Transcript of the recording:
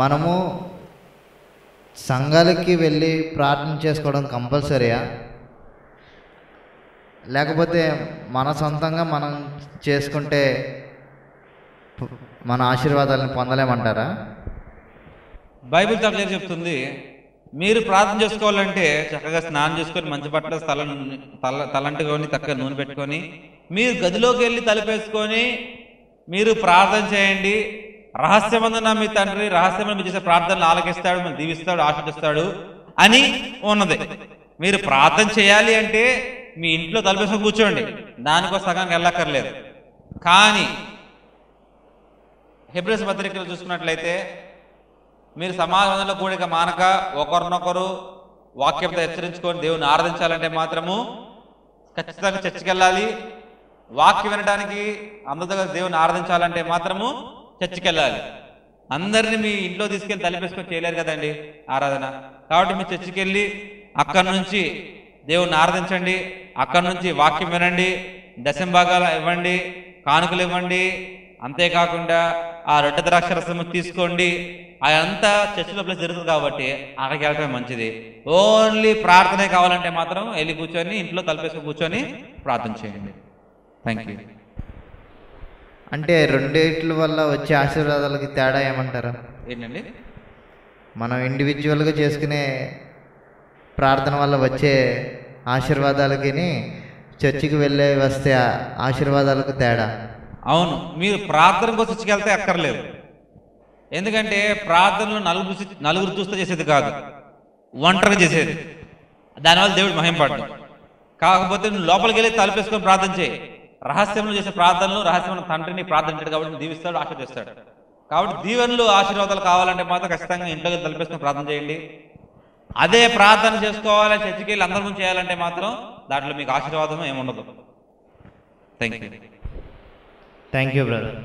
మనము సంఘాలకి వెళ్ళి ప్రార్థన చేసుకోవడం కంపల్సరీయా, లేకపోతే మన సొంతంగా మనం చేసుకుంటే మన ఆశీర్వాదాలను పొందలేమంటారా? బైబిల్ చాలా చెప్తుంది, మీరు ప్రార్థన చేసుకోవాలంటే చక్కగా స్నానం చేసుకొని మంచి బట్టలు తలంటుకొని తక్కువ నూనె పెట్టుకొని మీరు గదిలోకి వెళ్ళి తలుపేసుకొని మీరు ప్రార్థన చేయండి. రహస్యమందున మీ తండ్రి రహస్యమైన మీరు చేసే ప్రార్థనలు ఆలకిస్తాడు, మీరు దీవిస్తాడు, ఆశీర్వదిస్తాడు అని ఉన్నది. మీరు ప్రార్థన చేయాలి అంటే మీ ఇంట్లో తలుపేసుకొని కూర్చోండి, దానికోసం సగంగా వెళ్ళక్కర్లేదు. కానీ హెబ్రేసు పత్రికలు చూసుకున్నట్లయితే మీరు సమాజంలో కూడిక మానక ఒకరినొకరు వాక్యంతో హెచ్చరించుకొని దేవుని ఆరాధించాలంటే మాత్రము ఖచ్చితంగా చర్చికి వెళ్ళాలి. వాక్యం వినడానికి అందరితో దేవుని ఆరాధించాలంటే మాత్రము చర్చికి వెళ్ళాలి. అందరినీ మీ ఇంట్లో తీసుకెళ్ళి తలిపేసుకొని చేయలేరు కదండి ఆరాధన. కాబట్టి మీరు చర్చికి వెళ్ళి అక్కడి నుంచి దేవుని ఆరాధించండి, అక్కడి నుంచి వాక్యం వినండి, దశంభాగాలు ఇవ్వండి, కానుకలు ఇవ్వండి. అంతేకాకుండా ఆ రొట్టె ద్రాక్షరసము తీసుకోండి. అదంతా చర్చిలో ప్లేస్ జరుగుతుంది కాబట్టి అక్కడికి వెళ్ళటమే మంచిది. ఓన్లీ ప్రార్థనే కావాలంటే మాత్రం వెళ్ళి కూర్చొని ఇంట్లో తలపేసుకొని కూర్చొని ప్రార్థన చేయండి. Thank you. అంటే రెండిట్ల వల్ల వచ్చే ఆశీర్వాదాలకి తేడా ఏమంటారా? ఏంటండి? మనం ఇండివిజువల్గా చేసుకునే ప్రార్థన వల్ల వచ్చే ఆశీర్వాదాలకి చర్చికి వెళ్ళే వస్తే ఆశీర్వాదాలకు తేడా? అవును, మీరు ప్రార్థన కోసం చర్చికి వెళ్తే అక్కర్లేదు. ఎందుకంటే ప్రార్థనలు నలుగురు చూస్తే చేసేది కాదు, ఒంటరిగా చేసేది. దానివల్ల దేవుడు మహింపడ్డాడు. కాకపోతే నువ్వు లోపలికి వెళ్ళి తలుపేసుకొని ప్రార్థన చేయి. రహస్యంలో చేసే ప్రార్థనలు రహస్యమైన తండ్రిని ప్రార్థన కాబట్టి దీవిస్తాడు, ఆశీర్వదిస్తాడు. కాబట్టి దీవెనలు ఆశీర్వాదాలు కావాలంటే మాత్రం ఖచ్చితంగా ఇంట్లోకి తలుపేసుకొని ప్రార్థన చేయండి. అదే ప్రార్థన చేసుకోవాలి చర్చికి వెళ్ళి అందరి ముందు చేయాలంటే మాత్రం దాంట్లో మీకు ఆశీర్వాదం ఏముండదు. Thank you. Thank you brother.